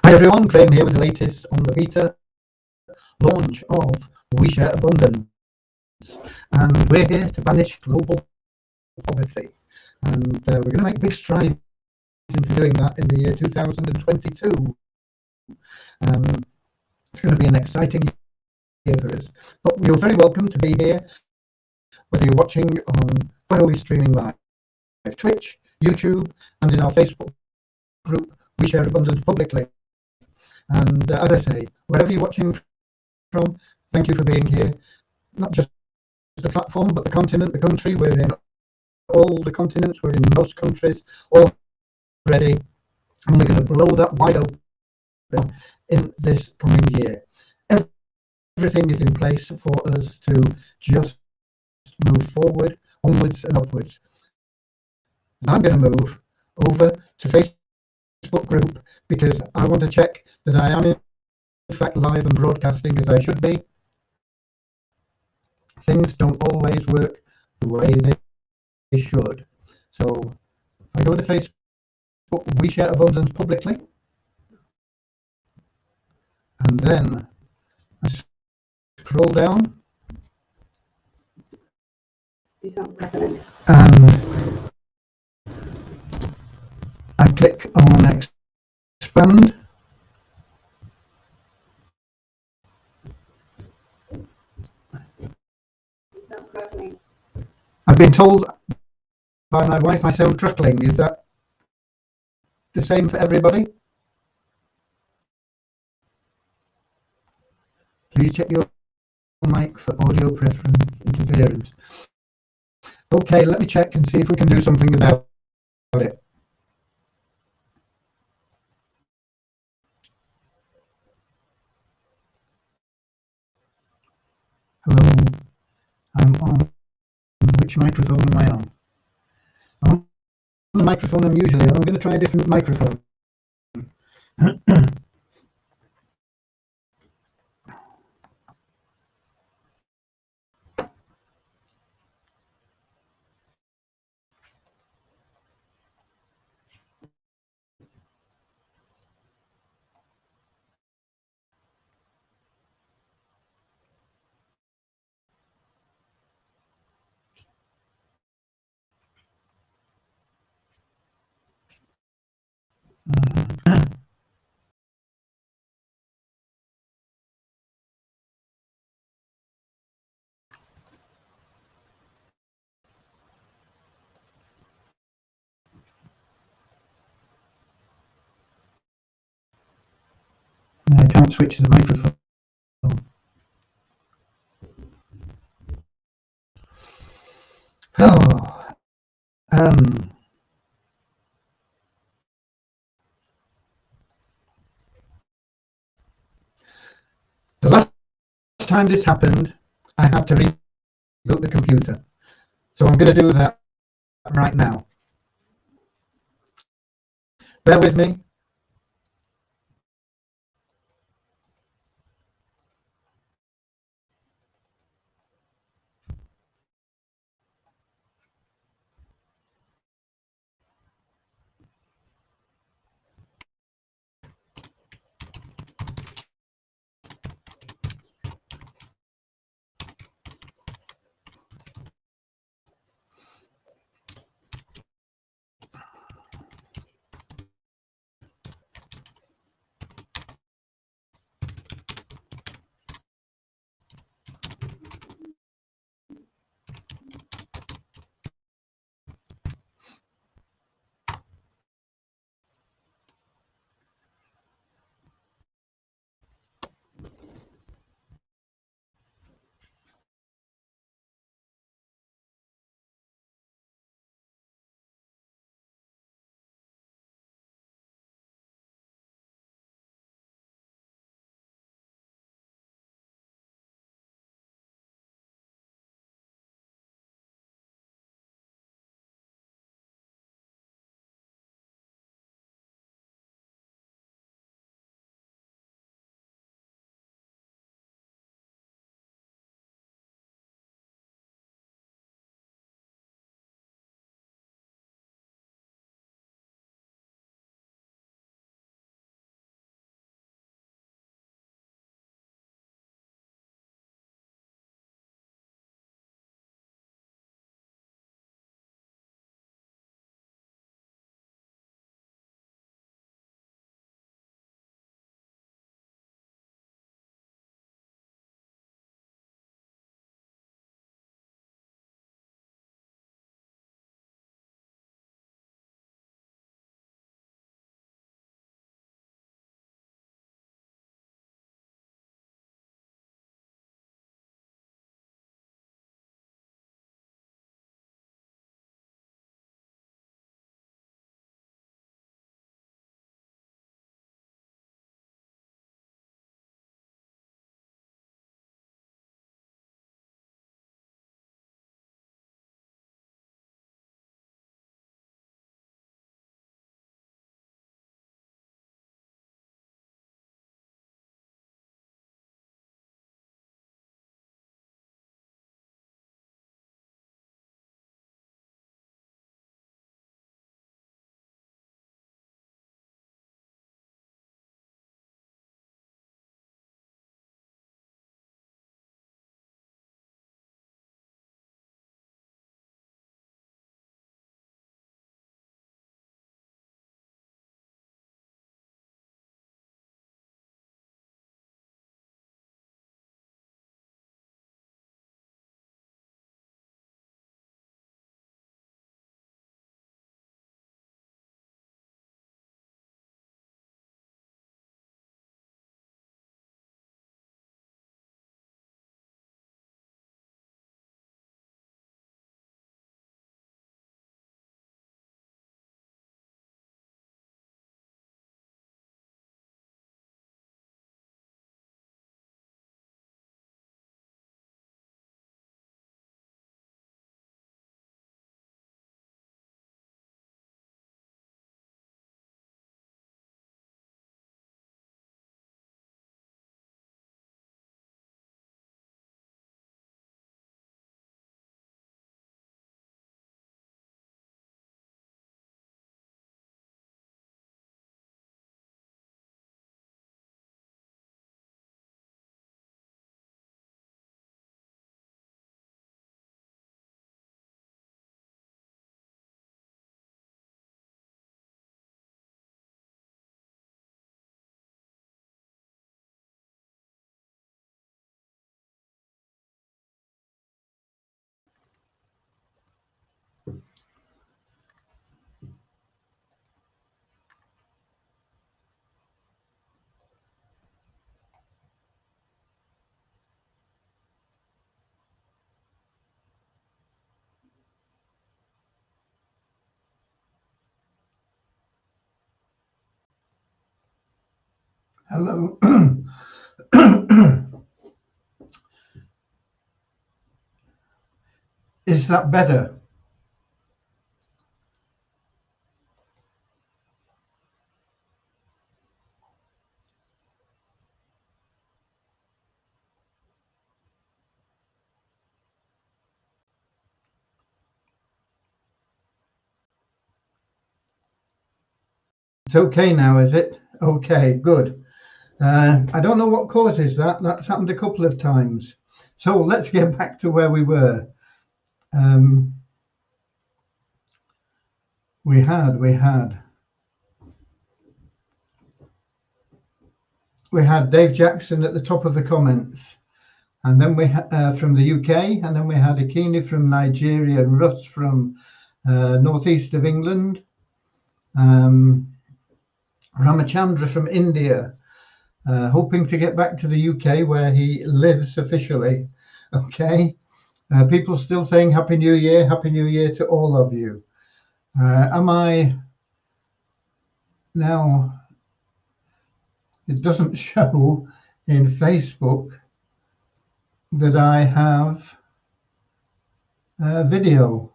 Hi everyone, Graham here with the latest on the beta launch of We Share Abundance, and we're here to banish global poverty, and we're going to make big strides into doing that in the year 2022. It's going to be an exciting year for us, but you're very welcome to be here, whether you're watching on where we're streaming live, Twitch, YouTube, and in our Facebook group We Share Abundance publicly. And as I say, wherever you're watching from, thank you for being here. Not just the platform, but the continent, the country. We're in all the continents, we're in most countries already, and we're going to blow that wide open in this coming year. Everything is in place for us to just move forward, onwards and upwards. I'm going to move over to Facebook group because I want to check that I am in fact live and broadcasting as I should be. Things don't always work the way they should. So if I go to Facebook, We Share Abundance publicly, and then I scroll down and I click on expand. I've been told by my wife I sound crackling. Is that the same for everybody? Please check your mic for audio preference interference. Okay, let me check and see if we can do something about it. Hello, I'm on. Which microphone am I on? I'm on the microphone I'm usually on. I'm going to try a different microphone. I can't switch the microphone. Oh, the last time this happened, I had to reboot the computer. So I'm going to do that right now. Bear with me. Hello. Is that better? It's okay now, is it? Okay, good. I don't know what causes that. That's happened a couple of times. So let's get back to where we were. Um, we had Dave Jackson at the top of the comments, and then we from the UK, and then we had Akini from Nigeria, and Russ from northeast of England, Ramachandra from India, hoping to get back to the UK where he lives officially. Okay, people still saying Happy New Year to all of you. Am I now? It doesn't show in Facebook that I have video.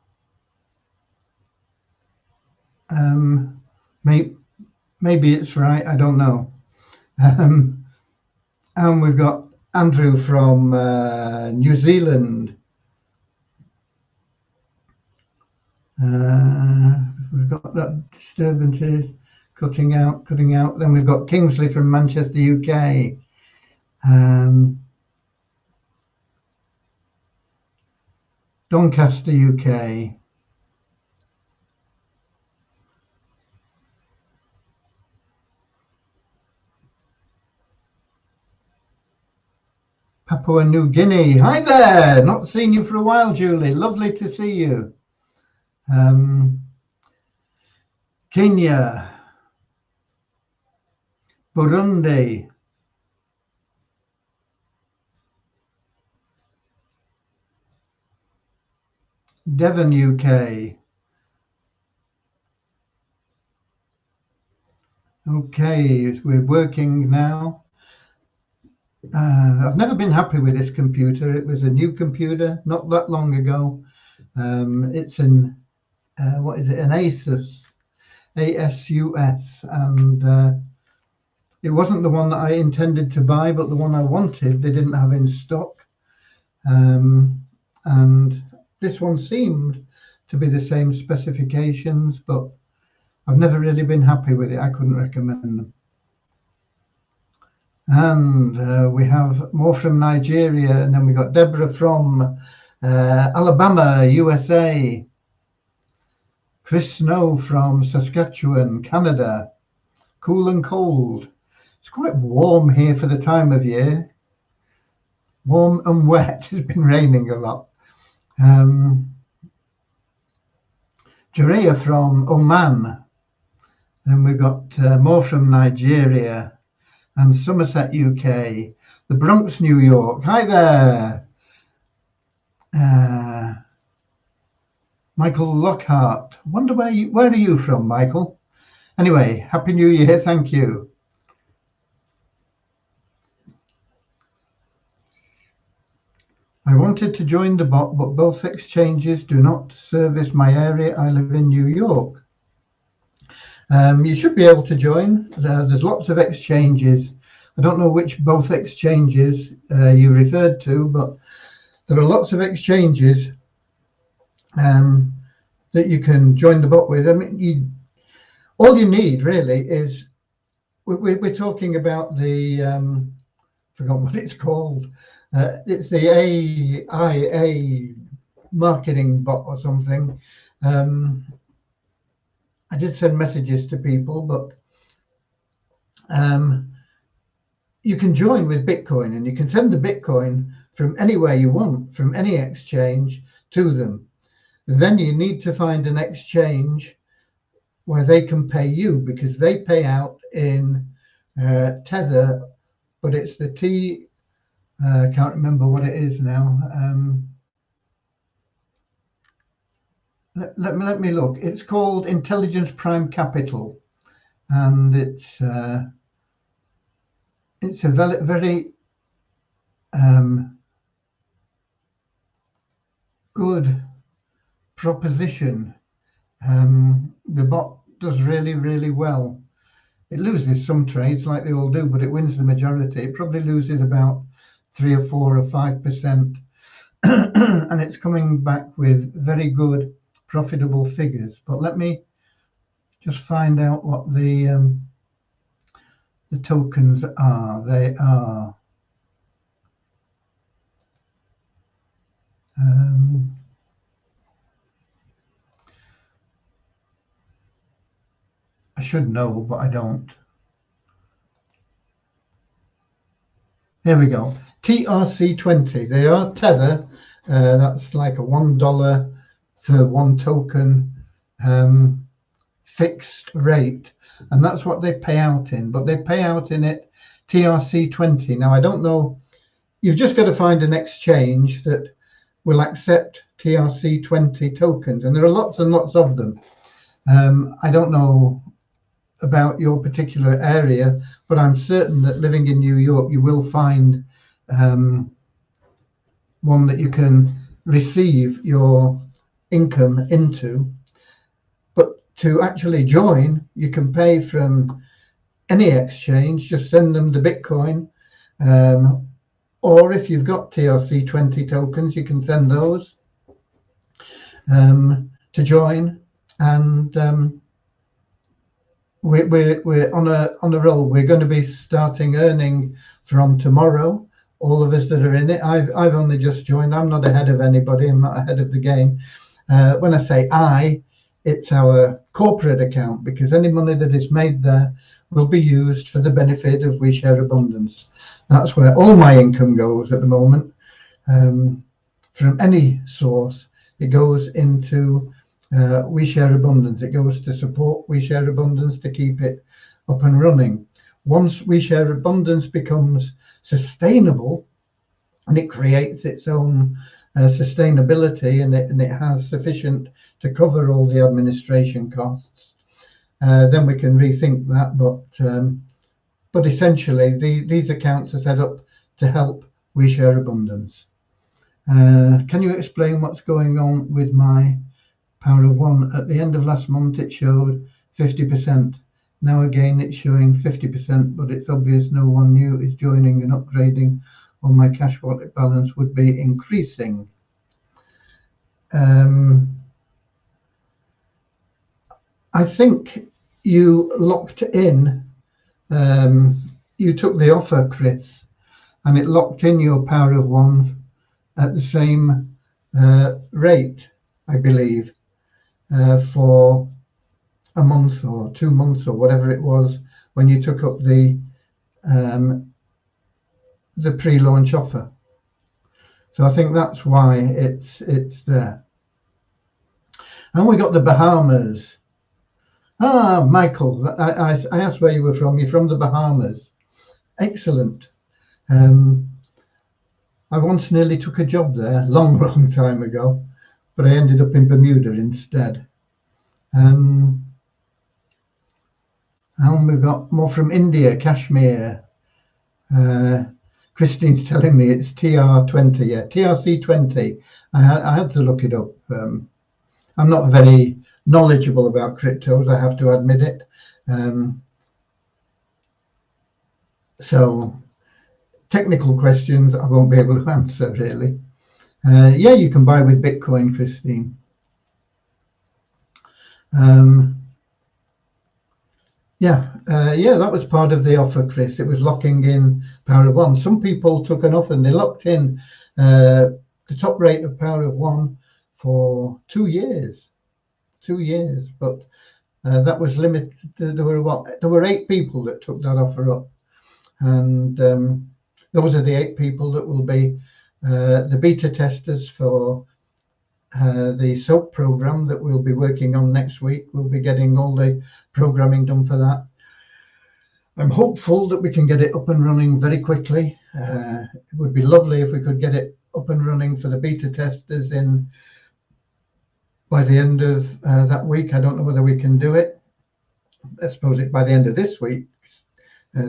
Maybe it's right, I don't know. And we've got Andrew from New Zealand. We've got that disturbances, cutting out. Then we've got Kingsley from Manchester, UK. Doncaster, UK. Papua New Guinea. Hi there. Not seen you for a while, Julie. Lovely to see you. Kenya. Burundi. Devon, UK. Okay, we're working now. I've never been happy with this computer. It was a new computer not that long ago. It's an what is it? An Asus, ASUS, and it wasn't the one that I intended to buy, but the one I wanted they didn't have in stock. And this one seemed to be the same specifications, but I've never really been happy with it. I couldn't recommend them. And we have more from Nigeria, and then we got Deborah from Alabama, USA. Chris Snow from Saskatchewan, Canada. Cool and cold. It's quite warm here for the time of year. Warm and wet. It's been raining a lot. Jareya from Oman. Then we've got more from Nigeria and Somerset, UK. The Bronx, New York. Hi there. Michael Lockhart. Wonder where are you from, Michael? Anyway, Happy New Year. Thank you. I wanted to join the bot, but both exchanges do not service my area. I live in New York. You should be able to join. There's lots of exchanges. I don't know which both exchanges you referred to, but there are lots of exchanges that you can join the bot with. I mean, all you need really is we're talking about the forgotten what it's called. It's the AIA marketing bot or something. I did send messages to people, but you can join with Bitcoin, and you can send the Bitcoin from anywhere you want, from any exchange to them. Then you need to find an exchange where they can pay you, because they pay out in Tether, but it's the I can't remember what it is now. Let me look. It's called Intelligence Prime Capital, and it's it's a very good proposition. The bot does really well. It loses some trades like they all do, but it wins the majority. It probably loses about 3 or 4 or 5%, and it's coming back with very good profitable figures. But let me just find out what the tokens are. They are I should know, but I don't. Here we go. TRC20. They are Tether. That's like a $1 for one token fixed rate, and that's what they pay out in. But they pay out in it TRC20. Now I don't know. You've just got to find an exchange that will accept TRC20 tokens, and there are lots and lots of them. I don't know about your particular area, but I'm certain that living in New York, you will find one that you can receive your income into. But to actually join, you can pay from any exchange, just send them the Bitcoin. Or if you've got TRC20 tokens, you can send those to join. And we're on a roll. We're going to be starting earning from tomorrow. All of us that are in it. I've only just joined. I'm not ahead of anybody. I'm not ahead of the game. When I say I, it's our corporate account, because any money that is made there will be used for the benefit of We Share Abundance. That's where all my income goes at the moment. From any source, it goes into We Share Abundance. It goes to support We Share Abundance, to keep it up and running. Once We Share Abundance becomes sustainable and it creates its own sustainability, and it has sufficient to cover all the administration costs, then we can rethink that. But essentially, these accounts are set up to help We Share Abundance. Can you explain what's going on with my Power of One? At the end of last month, it showed 50%. Now again, it's showing 50%, but it's obvious no one new is joining and upgrading, or my cash wallet balance would be increasing. I think you locked in, you took the offer, Chris, and it locked in your Power of One at the same rate, I believe, for a month or 2 months or whatever it was when you took up the pre-launch offer. So I think that's why it's there. And we got the Bahamas. Ah, Michael, I asked where you were from. You're from the Bahamas. Excellent. I once nearly took a job there, long time ago, but I ended up in Bermuda instead. And we've got more from India, Kashmir. Christine's telling me it's TR20, yeah, TRC20. I had to look it up. I'm not very knowledgeable about cryptos, I have to admit it. So technical questions I won't be able to answer, really. Yeah, you can buy with Bitcoin, Christine. Yeah, that was part of the offer, Chris. It was locking in Power of One. Some people took an offer and they locked in the top rate of Power of One for 2 years. 2 years, but that was limited. There were 8 people that took that offer up, and those are the 8 people that will be the beta testers for the SOAP program that we'll be working on next week. We'll be getting all the programming done for that. I'm hopeful that we can get it up and running very quickly. It would be lovely if we could get it up and running for the beta testers by the end of that week. I don't know whether we can do it. I suppose it by the end of this week,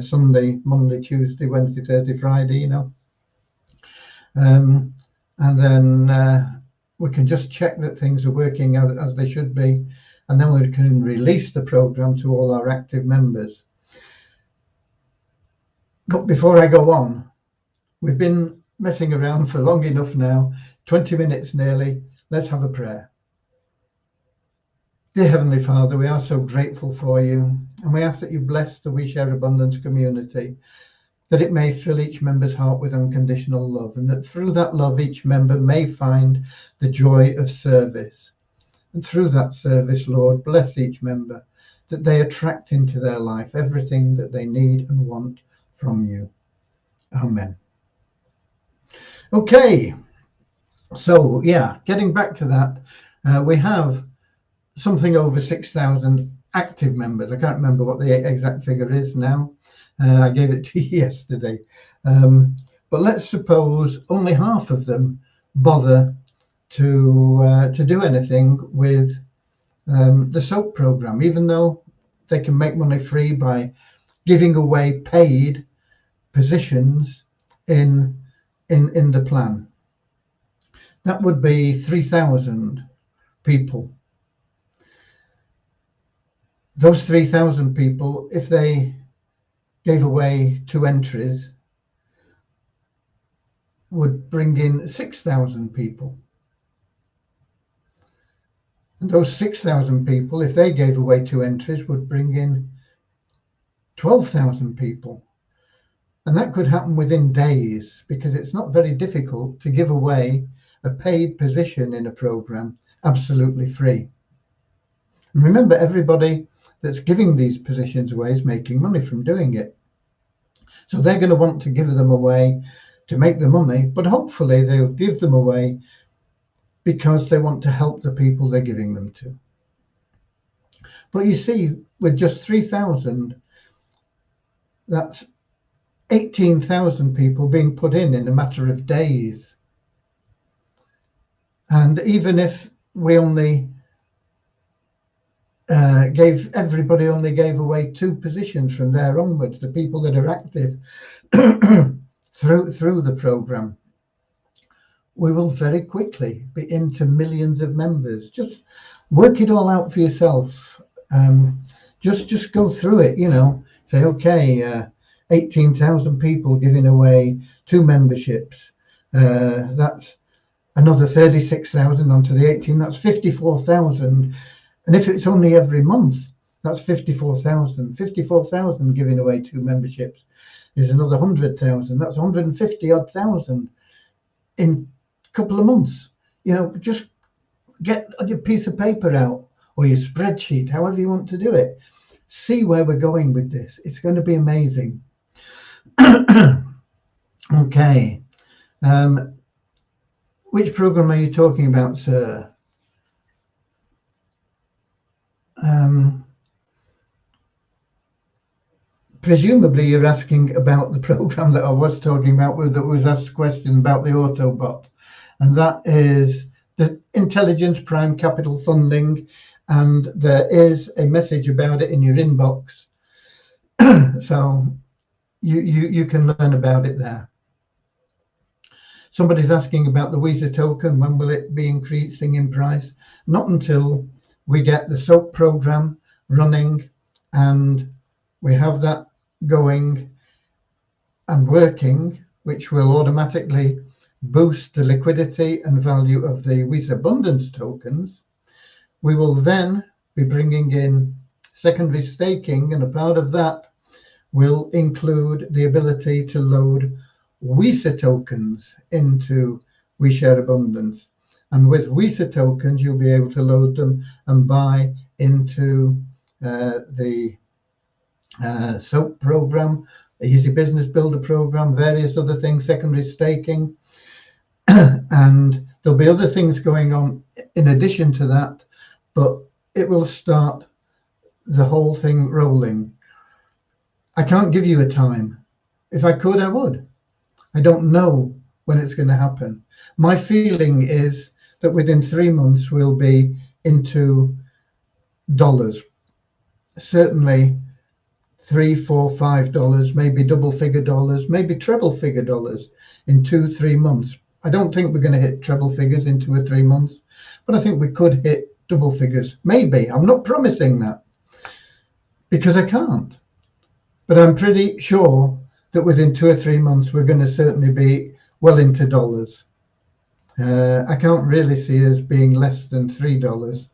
Sunday, Monday, Tuesday, Wednesday, Thursday, Friday, you know. And then we can just check that things are working as they should be, and then we can release the program to all our active members. But before I go on, we've been messing around for long enough now, 20 minutes nearly. Let's have a prayer. Dear Heavenly Father, we are so grateful for you, and we ask that you bless the We Share Abundance community, that it may fill each member's heart with unconditional love, and that through that love each member may find the joy of service. And through that service, Lord, bless each member, that they attract into their life everything that they need and want from you. Amen. Okay, so yeah, getting back to that, we have something over 6,000 active members. I can't remember what the exact figure is now. I gave it to you yesterday. But let's suppose only half of them bother to do anything with the SOAP program, even though they can make money free by giving away paid positions in the plan. That would be 3,000 people. Those 3,000 people, if they gave away 2 entries, would bring in 6,000 people. And those 6,000 people, if they gave away 2 entries, would bring in 12,000 people. And that could happen within days, because it's not very difficult to give away a paid position in a program absolutely free. And remember, everybody that's giving these positions away is making money from doing it. So they're going to want to give them away to make the money, but hopefully they'll give them away because they want to help the people they're giving them to. But you see, with just 3,000, that's 18,000 people being put in a matter of days. And even if we only everybody only gave away 2 positions from there onwards, the people that are active through the program, we will very quickly be into millions of members. Just work it all out for yourself. Just go through it, you know, say, okay, 18,000 people giving away 2 memberships. That's another 36,000 onto the 18, that's 54,000. And if it's only every month, that's 54,000. 54,000 giving away 2 memberships is another 100,000. That's 150,000 in a couple of months. You know, just get your piece of paper out or your spreadsheet, however you want to do it. See where we're going with this. It's going to be amazing. Okay. Which program are you talking about, sir? Presumably you're asking about the program that I was talking about, that was asked a question about the Autobot, and that is the Intelligence Prime Capital Funding, and there is a message about it in your inbox. So you can learn about it there. Somebody's asking about the Visa token. When will it be increasing in price? Not until we get the SOAP program running and we have that going and working, which will automatically boost the liquidity and value of the Visa Abundance tokens. We will then be bringing in secondary staking, and a part of that will include the ability to load Visa tokens into We Share Abundance. And with Visa tokens, you'll be able to load them and buy into the SOAP program, Easy Business Builder program, various other things, secondary staking. And there'll be other things going on in addition to that, but it will start the whole thing rolling. I can't give you a time. If I could, I would. I don't know when it's going to happen. My feeling is that within 3 months we'll be into dollars. Certainly $3, $4, $5, maybe double figure dollars, maybe treble figure dollars in 2-3 months. I don't think we're going to hit treble figures in 2 or 3 months, but I think we could hit double figures. Maybe. I'm not promising that because I can't. But I'm pretty sure that within 2 or 3 months, we're going to certainly be well into dollars. I can't really see us being less than $3,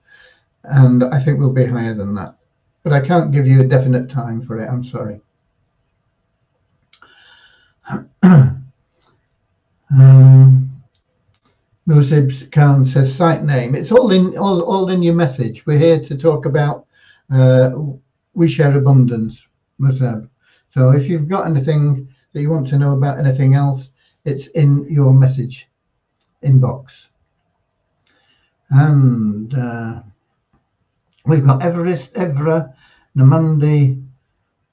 and I think we'll be higher than that. But I can't give you a definite time for it. I'm sorry. Musib Khan says site name. It's all in your message. We're here to talk about We Share Abundance, Musab. So if you've got anything that you want to know about anything else, it's in your message inbox. And we've got Everest, Evra, Namandi.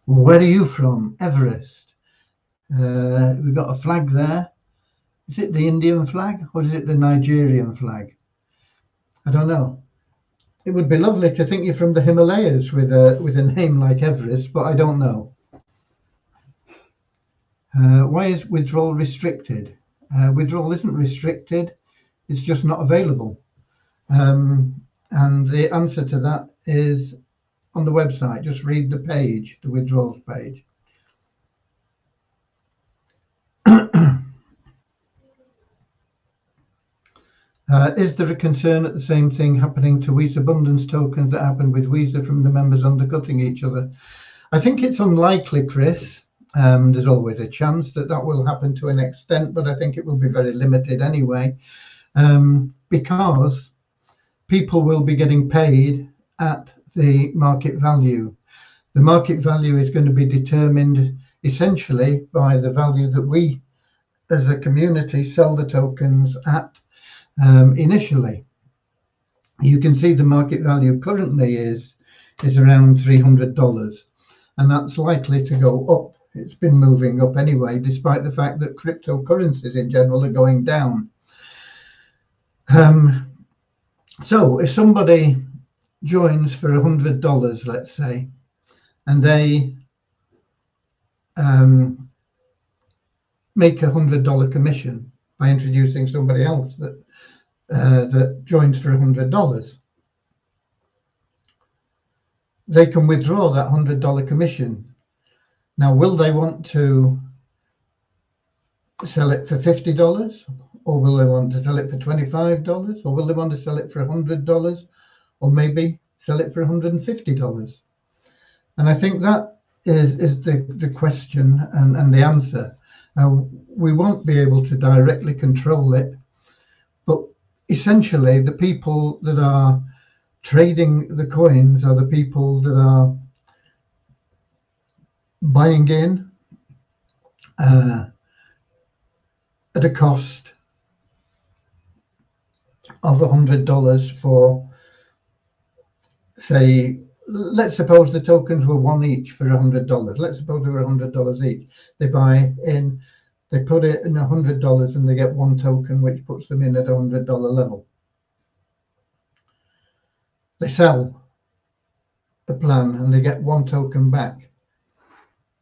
Where are you from? Everest. We've got a flag there. Is it the Indian flag or is it the Nigerian flag? I don't know. It would be lovely to think you're from the Himalayas with a name like Everest, but I don't know. Why is withdrawal restricted? Withdrawal isn't restricted. It's just not available. And the answer to that is on the website. Just read the page, the withdrawals page. Is there a concern at the same thing happening to Wiese Abundance tokens that happened with Wiese from the members undercutting each other? I think it's unlikely, Chris. There's always a chance that will happen to an extent, but I think it will be very limited anyway, because people will be getting paid at the market value. The market value is going to be determined essentially by the value that we as a community sell the tokens at. Initially, you can see the market value currently is around $300, and that's likely to go up. It's been moving up anyway, despite the fact that cryptocurrencies in general are going down. So if somebody joins for $100, let's say, and they make $100 commission by introducing somebody else that joins for $100, they can withdraw that $100 commission. Now, will they want to sell it for $50, or will they want to sell it for $25, or will they want to sell it for $100, or maybe sell it for $150? And I think that is the question and the answer. Now, we won't be able to directly control it, but essentially the people that are trading the coins are the people that are buying in at a cost of $100 for, say, let's suppose the tokens were one each for $100. Let's suppose they were $100 each. They buy in, they put it in $100 and they get one token, which puts them in at $100 level. They sell a plan and they get one token back.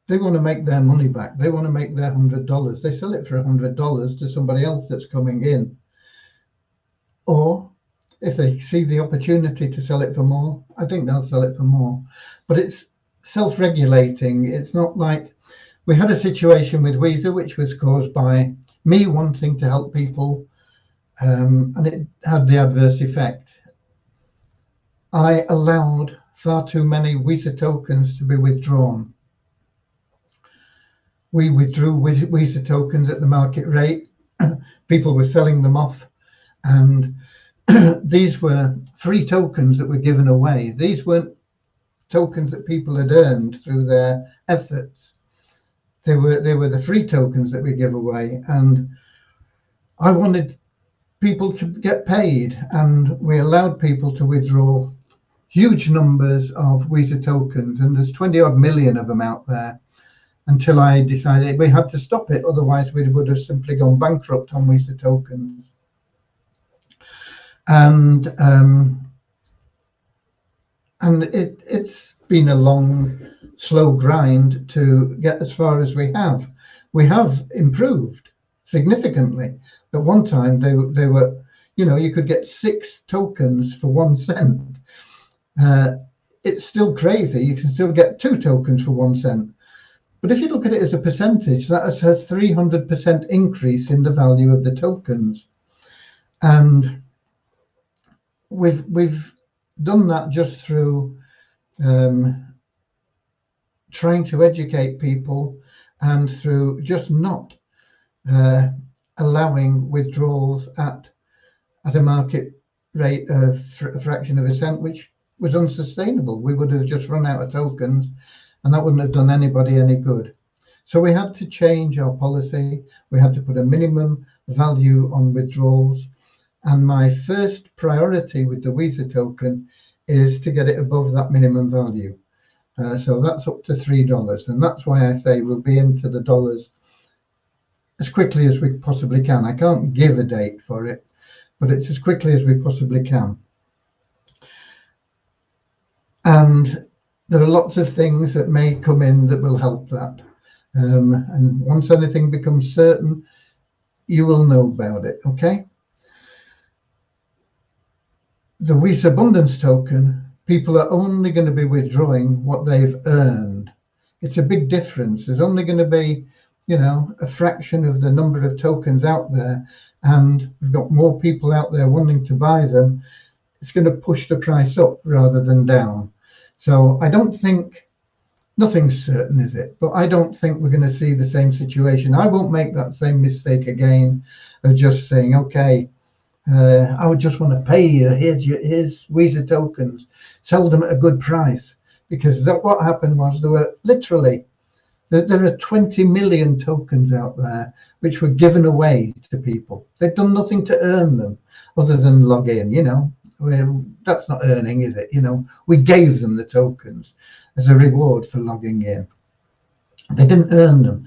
They want to make their money back. They want to make their $100. They sell it for $100 to somebody else that's coming in. Or if they see the opportunity to sell it for more, I think they'll sell it for more. But it's self-regulating. It's not like we had a situation with Wiese, which was caused by me wanting to help people, and it had the adverse effect. I allowed far too many Wiese tokens to be withdrawn. We withdrew Wiese tokens at the market rate. People were selling them off, and these were free tokens that were given away. These weren't tokens that people had earned through their efforts. They were the free tokens that we give away, and I wanted people to get paid, and we allowed people to withdraw huge numbers of Wiese tokens, and there's 20 odd million of them out there, until I decided we had to stop it. Otherwise we would have simply gone bankrupt on Wiese tokens. And it's been a long slow grind to get as far as we have. We have improved significantly. At one time, they were, you know, you could get 6 tokens for 1 cent. It's still crazy. You can still get 2 tokens for 1 cent. But if you look at it as a percentage, that's a 300% increase in the value of the tokens. And we've done that just through trying to educate people and through just not allowing withdrawals at a market rate of a fraction of a cent, which was unsustainable. We would have just run out of tokens, and that wouldn't have done anybody any good. So we had to change our policy. We had to put a minimum value on withdrawals. And my first priority with the Weezer token is to get it above that minimum value. So that's up to $3. And that's why I say we'll be into the dollars as quickly as we possibly can. I can't give a date for it, but it's as quickly as we possibly can. And there are lots of things that may come in that will help that. And once anything becomes certain, you will know about it, okay? The Weezer Abundance token, people are only going to be withdrawing what they've earned. It's a big difference. There's only going to be, you know, a fraction of the number of tokens out there, and we've got more people out there wanting to buy them. It's going to push the price up rather than down. So I don't think, nothing's certain, is it? But I don't think we're going to see the same situation. I won't make that same mistake again of just saying, okay, I would just want to pay you. Here's Weezer tokens. Sell them at a good price. Because what happened was there were literally, there are 20 million tokens out there which were given away to people. They've done nothing to earn them other than log in, you know. That's not earning, is it? You know, we gave them the tokens as a reward for logging in. They didn't earn them.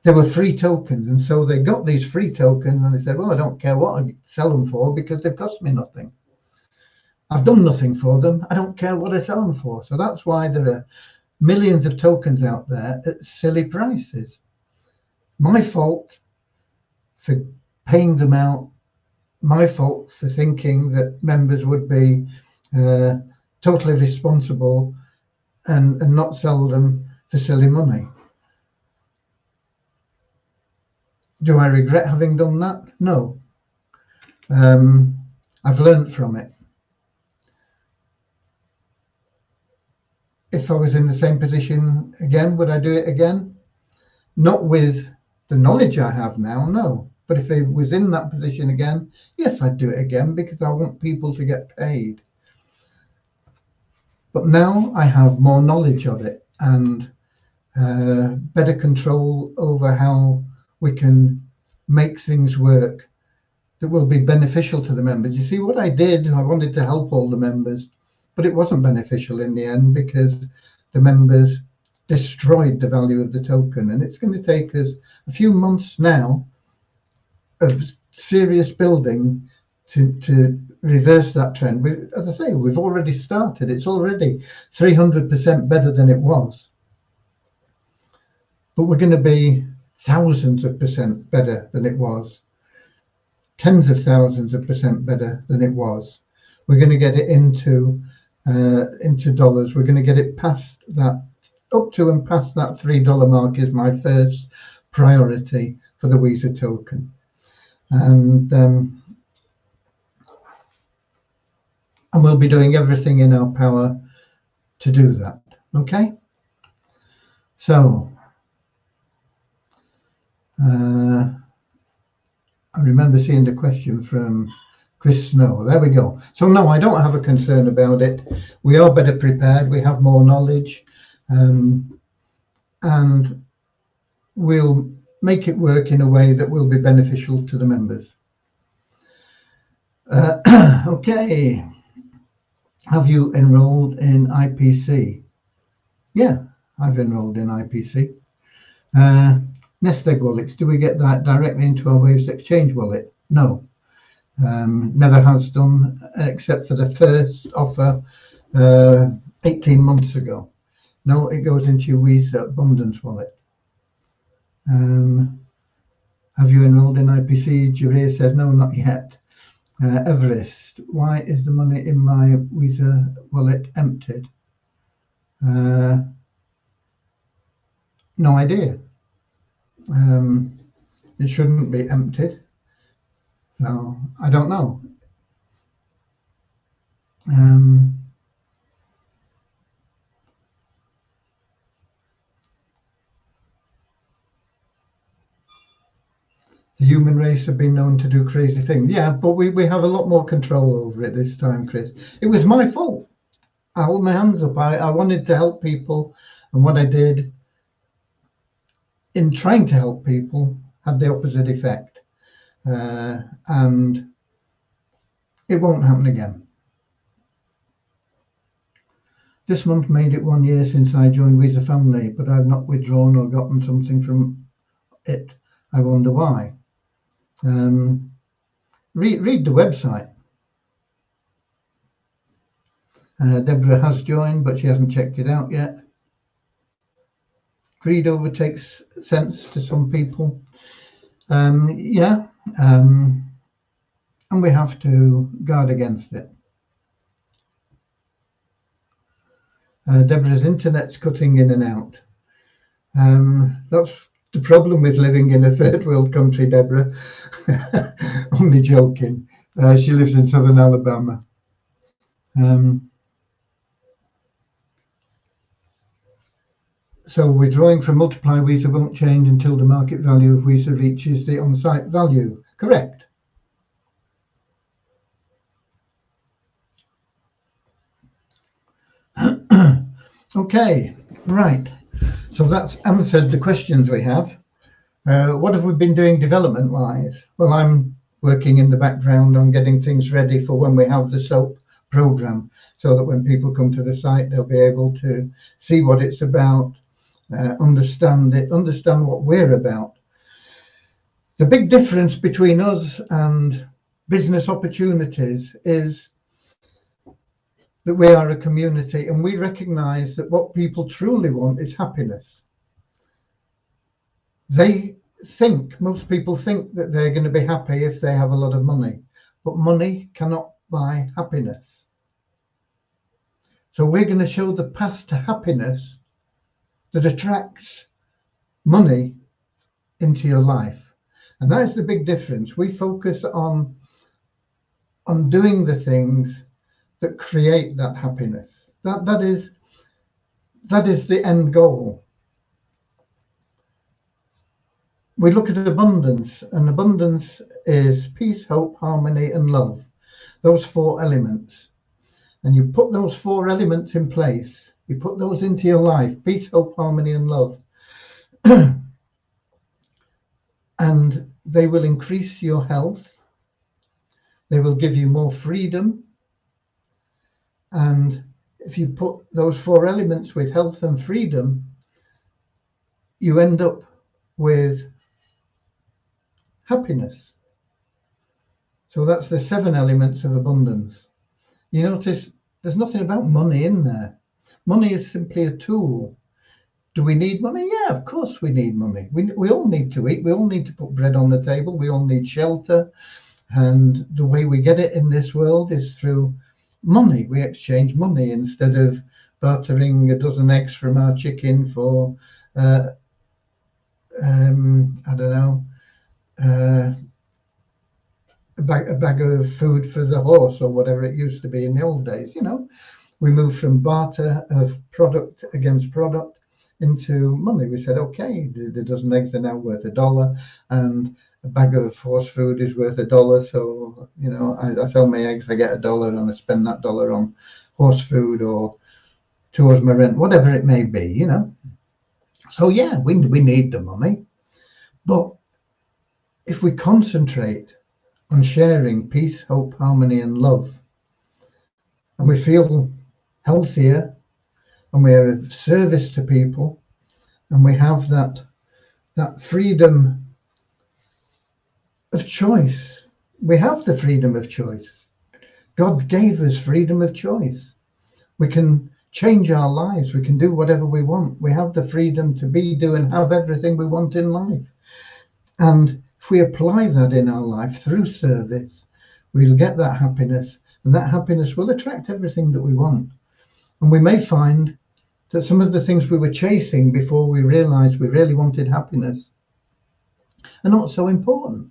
They were free tokens, and so they got these free tokens and they said, well, I don't care what I sell them for because they've cost me nothing. I've done nothing for them. I don't care what I sell them for. So that's why there are millions of tokens out there at silly prices. My fault for paying them out. My fault for thinking that members would be totally responsible and not sell them for silly money. Do I regret having done that? No. I've learned from it. If I was in the same position again, would I do it again? Not with the knowledge I have now, no. But if I was in that position again, yes, I'd do it again because I want people to get paid. But now I have more knowledge of it and better control over how we can make things work that will be beneficial to the members. You see, what I did, I wanted to help all the members, but it wasn't beneficial in the end because the members destroyed the value of the token. And it's going to take us a few months now of serious building to reverse that trend. As I say, we've already started. It's already 300% better than it was. But we're going to be thousands of percent better than it was. Tens of thousands of percent better than it was. We're going to get it into dollars. We're going to get it past that, up to and past that $3 mark is my first priority for the Weezer token. And we'll be doing everything in our power to do that. Okay? So, I remember seeing the question from Chris Snow. There we go. So no, I don't have a concern about it. We are better prepared. We have more knowledge, and we'll make it work in a way that will be beneficial to the members. Okay. Have you enrolled in IPC? Yeah, I've enrolled in IPC. Nest egg wallets, do we get that directly into our Waves Exchange wallet? No, never has done, except for the first offer 18 months ago. No, it goes into your Visa Abundance wallet. Have you enrolled in IPC? Jure says no, not yet. Everest, why is the money in my Visa wallet emptied? No idea. It shouldn't be emptied. So I don't know. The human race have been known to do crazy things. Yeah, but we have a lot more control over it this time, Chris. It was my fault. I hold my hands up. I wanted to help people, and what I did in trying to help people had the opposite effect. And it won't happen again. This month made it 1 year since I joined Visa Family, but I've not withdrawn or gotten something from it. I wonder why. Read the website. Deborah has joined, but she hasn't checked it out yet. Greed overtakes sense to some people. Yeah, and we have to guard against it. Deborah's internet's cutting in and out. That's the problem with living in a third world country, Deborah. Only joking. She lives in southern Alabama. So withdrawing from Multiply Visa won't change until the market value of Visa reaches the on-site value. Correct. Okay, right. So that's answered the questions we have. What have we been doing development-wise? Well, I'm working in the background on getting things ready for when we have the SOAP program, so that when people come to the site, they'll be able to see what it's about, understand it, understand what we're about. The big difference between us and business opportunities is that we are a community, and we recognize that what people truly want is happiness. Most people think that they're going to be happy if they have a lot of money, but money cannot buy happiness. So we're going to show the path to happiness that attracts money into your life. And that is the big difference. We focus on doing the things that create that happiness. That is the end goal. We look at abundance, and abundance is peace, hope, harmony, and love. Those 4 elements. And you put those 4 elements in place. You put those into your life: peace, hope, harmony, and love. And they will increase your health. They will give you more freedom. And if you put those 4 elements with health and freedom, you end up with happiness. So that's the 7 elements of abundance. You notice there's nothing about money in there. Money is simply a tool. Do we need money? Yeah, of course we need money. We all need to eat. We all need to put bread on the table. We all need shelter. And the way we get it in this world is through money. We exchange money instead of bartering a dozen eggs from our chicken for, I don't know, a bag of food for the horse, or whatever it used to be in the old days. You know, we moved from barter of product against product into money. We said, okay, the dozen eggs are now worth $1, and a bag of horse food is worth $1. So, you know, I sell my eggs, I get $1, and I spend that $1 on horse food or towards my rent, whatever it may be, you know. So yeah, we need the money, but if we concentrate on sharing peace, hope, harmony, and love, and we feel healthier, and we are of service to people, and we have that freedom of choice. We have the freedom of choice. God gave us freedom of choice. We can change our lives. We can do whatever we want. We have the freedom to be, do, and have everything we want in life. And if we apply that in our life through service, we'll get that happiness, and that happiness will attract everything that we want. And we may find that some of the things we were chasing before we realized we really wanted happiness are not so important,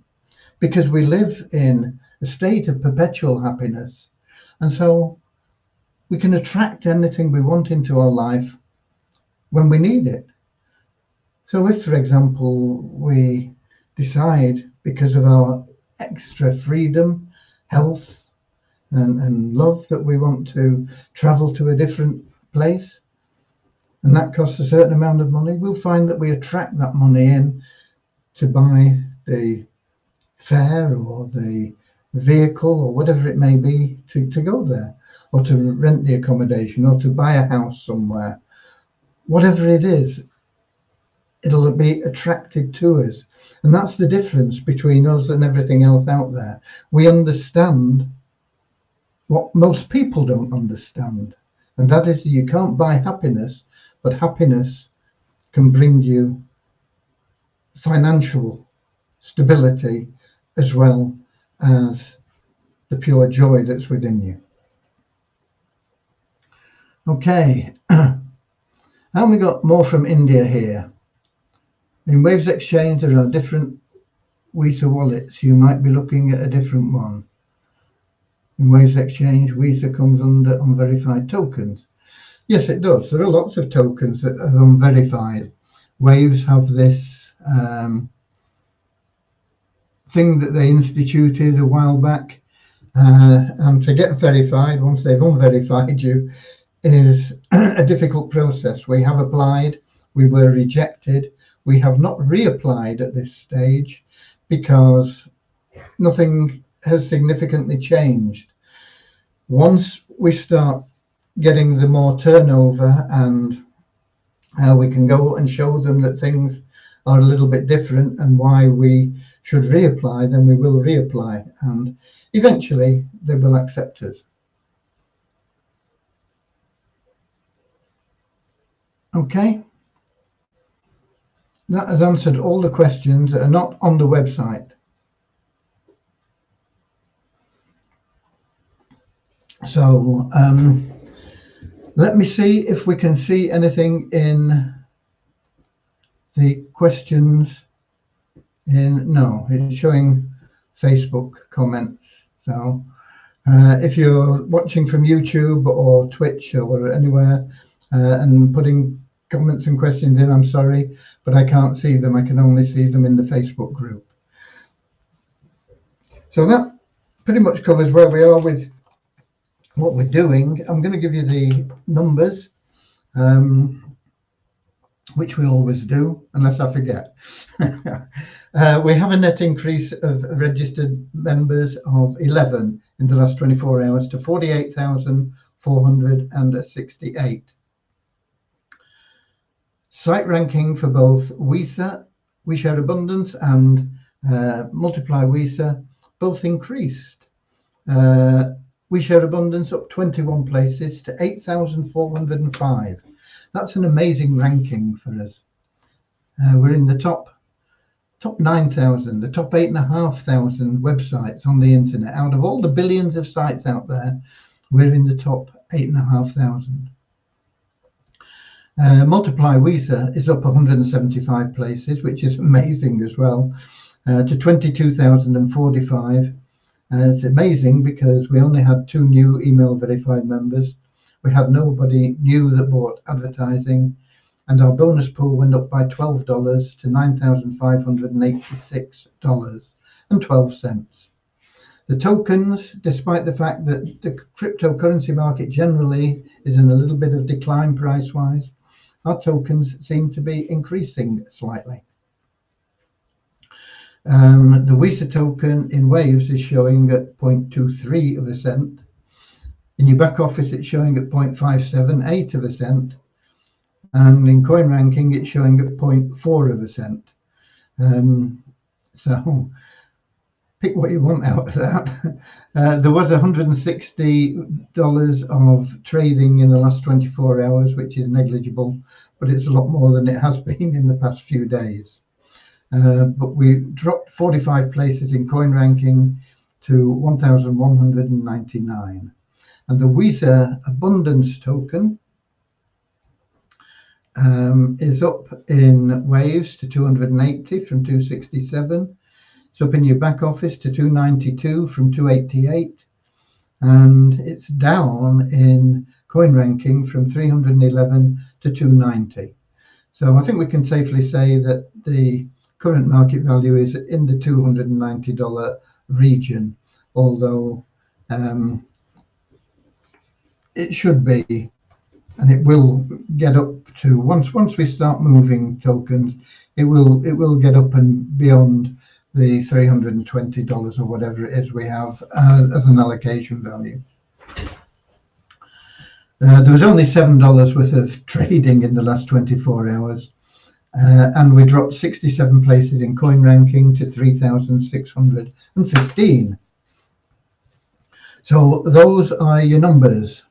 because we live in a state of perpetual happiness. And so we can attract anything we want into our life when we need it. So if, for example, we decide, because of our extra freedom, health, and love, that we want to travel to a different place, and that costs a certain amount of money, we'll find that we attract that money in to buy the fare or the vehicle or whatever it may be to go there, or to rent the accommodation, or to buy a house somewhere. Whatever it is, it'll be attracted to us. And that's the difference between us and everything else out there. We understand what most people don't understand, and that is that you can't buy happiness, but happiness can bring you financial stability as well as the pure joy that's within you. Okay, and we got more from India here. In Waves Exchange, there are different Visa wallets. You might be looking at a different one. In Waves Exchange, Visa comes under unverified tokens. Yes, it does. There are lots of tokens that are unverified. Waves have this thing that they instituted a while back, and to get verified, once they've unverified you, is a difficult process. We have applied, we were rejected. We have not reapplied at this stage because nothing has significantly changed. Once we start getting the more turnover, and we can go and show them that things are a little bit different and why we should reapply, then we will reapply, and eventually they will accept us. Okay, that has answered all the questions that are not on the website. So let me see if we can see anything in the questions. No, it's showing Facebook comments. So if you're watching from YouTube or Twitch or anywhere and putting comments and questions in, I'm sorry, but I can't see them. I can only see them in the Facebook group. So that pretty much covers where we are with what we're doing. I'm going to give you the numbers, which we always do, unless I forget. We have a net increase of registered members of 11 in the last 24 hours to 48,468. Site ranking for both Visa, We Share Abundance, and Multiply Visa both increased. We Share Abundance up 21 places to 8,405. That's an amazing ranking for us. We're in the top 9,000, the top 8,500 websites on the internet. Out of all the billions of sites out there, we're in the top 8,500. Multiply Visa is up 175 places, which is amazing as well, to 22,045. It's amazing because we only had 2 new email verified members. We had nobody new that bought advertising, and our bonus pool went up by $12 to $9,586.12. The tokens, despite the fact that the cryptocurrency market generally is in a little bit of decline price-wise, our tokens seem to be increasing slightly. The Visa token in Waves is showing at 0.23 of a cent. In your back office, it's showing at 0.578 of a cent. And in coin ranking, it's showing at 0.4 of a cent. So pick what you want out of that. There was $160 of trading in the last 24 hours, which is negligible, but it's a lot more than it has been in the past few days. But we dropped 45 places in coin ranking to 1,199. And the Visa Abundance token is up in waves to 280 from 267. It's up in your back office to 292 from 288. And it's down in coin ranking from 311 to 290. So I think we can safely say that the current market value is in the $290 region, although it should be, and it will get up to, once we start moving tokens, it will get up and beyond the $320 or whatever it is we have as an allocation value. There was only $7 worth of trading in the last 24 hours. And we dropped 67 places in coin ranking to 3,615. So those are your numbers.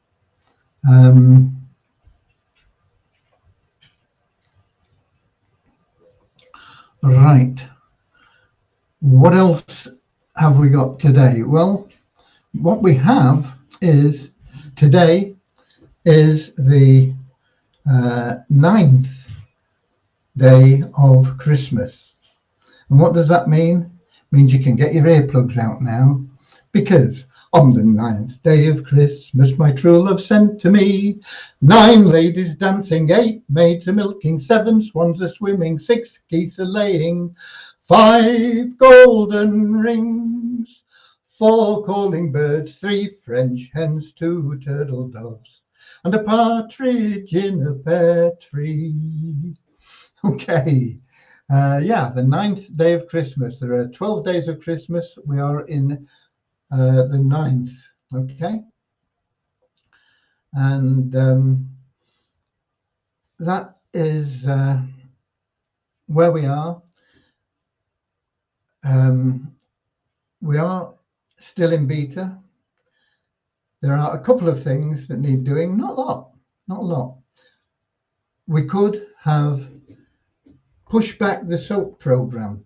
Right. What else have we got today? Well, what we have is today is the 9th day of Christmas. And what does that mean? It means you can get your earplugs out now, because on the 9th day of Christmas my true love sent to me 9 ladies dancing, 8 maids a milking, 7 swans a swimming, 6 geese a laying, 5 golden rings, 4 calling birds, 3 French hens, 2 turtle doves, and a partridge in a pear tree. Okay, yeah, the 9th day of Christmas. There are 12 days of Christmas. We are in the 9th, okay? And that is where we are. We are still in beta. There are a couple of things that need doing, not a lot. We could have pushed back the SOAP program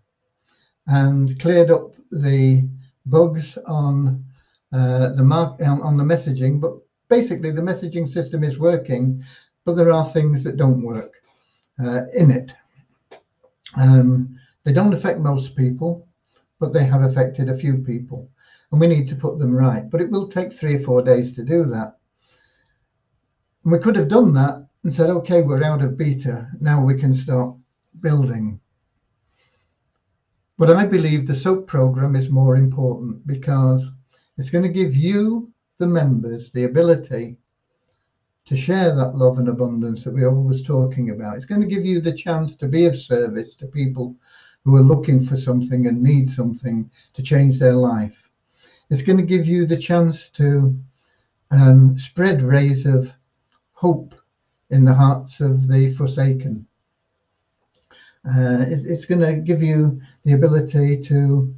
and cleared up the bugs on the messaging, but basically the messaging system is working, but there are things that don't work in it. They don't affect most people, but they have affected a few people, and we need to put them right. But it will take 3 or 4 days to do that. And we could have done that and said, okay, we're out of beta, now we can start building. But I believe the SOAP program is more important, because it's going to give you, the members, the ability to share that love and abundance that we're always talking about. It's going to give you the chance to be of service to people who are looking for something and need something to change their life. It's going to give you the chance to spread rays of hope in the hearts of the forsaken. It's going to give you the ability to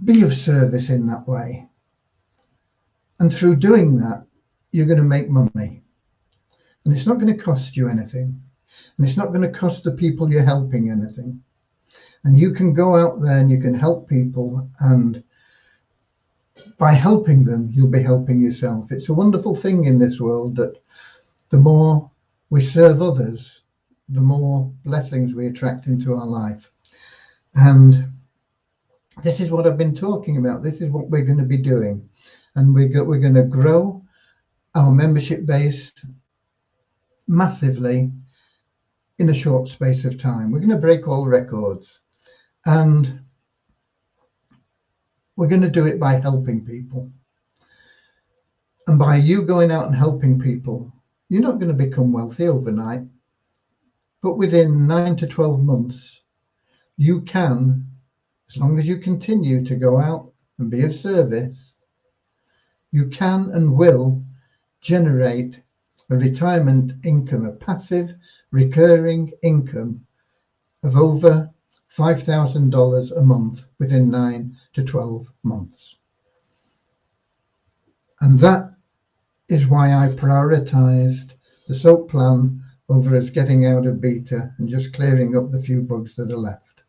be of service in that way. And through doing that, you're going to make money. And it's not going to cost you anything. And it's not going to cost the people you're helping anything. And you can go out there and you can help people, and by helping them, you'll be helping yourself. It's a wonderful thing in this world that the more we serve others, the more blessings we attract into our life. And this is what I've been talking about. This is what we're going to be doing. And we're going to grow our membership base massively in a short space of time. We're going to break all records. And we're going to do it by helping people. And by you going out and helping people, you're not going to become wealthy overnight. But within 9 to 12 months, you can, as long as you continue to go out and be of service, you can and will generate a retirement income, a passive recurring income of over $5,000 a month within 9 to 12 months. And that is why I prioritized the SOAP plan over us getting out of beta and just clearing up the few bugs that are left.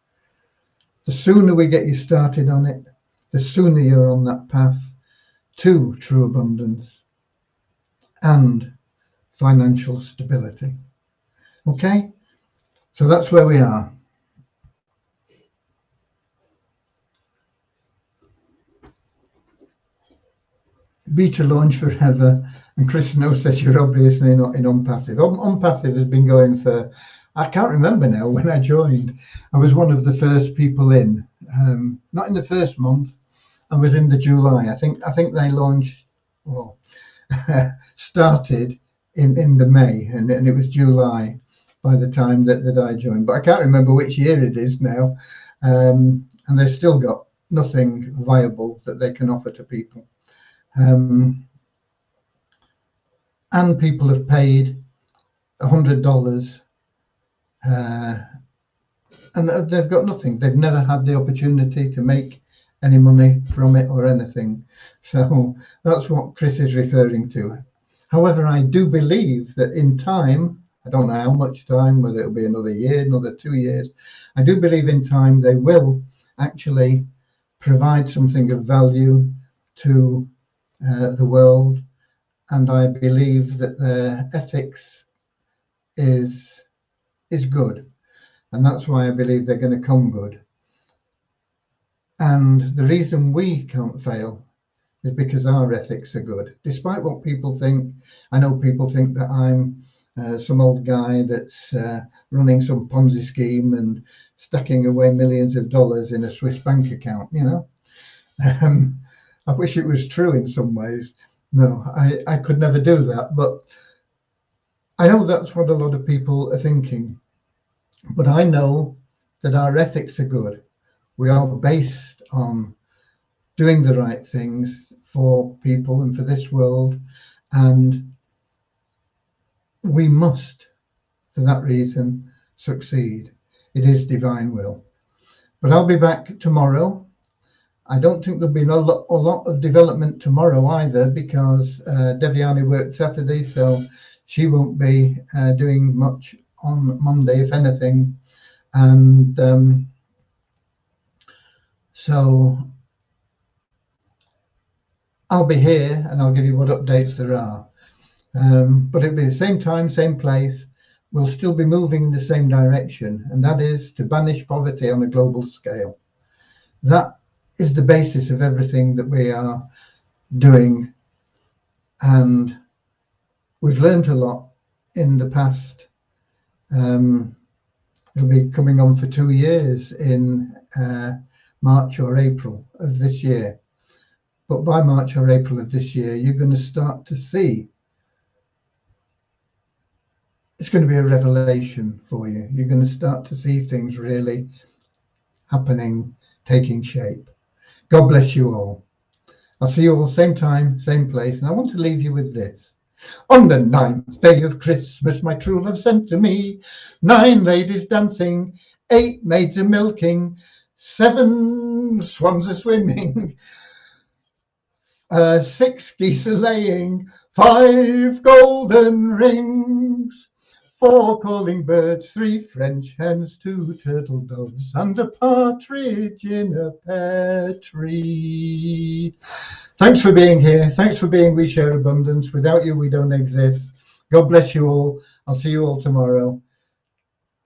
The sooner we get you started on it, the sooner you're on that path to true abundance and financial stability. Okay, so that's where we are. Beta launch forever, and Chris Snow says you're obviously not in Unpassive. Unpassive has been going for, I can't remember now when I joined. I was one of the first people in, not in the first month. I was in the July. I think they launched, well, started in the May, and it was July by the time that I joined. But I can't remember which year it is now, and they've still got nothing viable that they can offer to people. And people have paid $100, and they've got nothing. They've never had the opportunity to make any money from it or anything. So that's what Chris is referring to. However, I do believe that in time, I don't know how much time, whether it'll be another year, another 2 years, I do believe in time they will actually provide something of value to the world, and I believe that their ethics is good, and that's why I believe they're going to come good. And the reason we can't fail is because our ethics are good, despite what people think. I know people think that I'm some old guy that's running some Ponzi scheme and stacking away millions of dollars in a Swiss bank account, you know. I wish it was true in some ways. No, I could never do that. But I know that's what a lot of people are thinking. But I know that our ethics are good. We are based on doing the right things for people and for this world. And we must, for that reason, succeed. It is divine will. But I'll be back tomorrow. I don't think there'll be a lot of development tomorrow either, because Deviani worked Saturday, so she won't be doing much on Monday, if anything. And so I'll be here and I'll give you what updates there are. But it'll be the same time, same place. We'll still be moving in the same direction, and that is to banish poverty on a global scale. That is the basis of everything that we are doing, and we've learned a lot in the past. It'll be coming on for 2 years in March or April of this year. But by March or April of this year, you're going to start to see, it's going to be a revelation for you. You're going to start to see things really happening, taking shape. God bless you all. I'll see you all same time, same place. And I want to leave you with this. On the 9th day of Christmas, my true love sent to me 9 ladies dancing, 8 maids a milking, 7 swans a swimming, 6 geese a laying, 5 golden rings, 4 calling birds, 3 French hens, 2 turtle doves, and a partridge in a pear tree. Thanks for being here. Thanks for being We Share Abundance. Without you, we don't exist. God bless you all. I'll see you all tomorrow.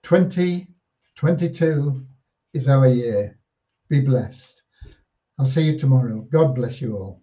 2022 is our year. Be blessed. I'll see you tomorrow. God bless you all.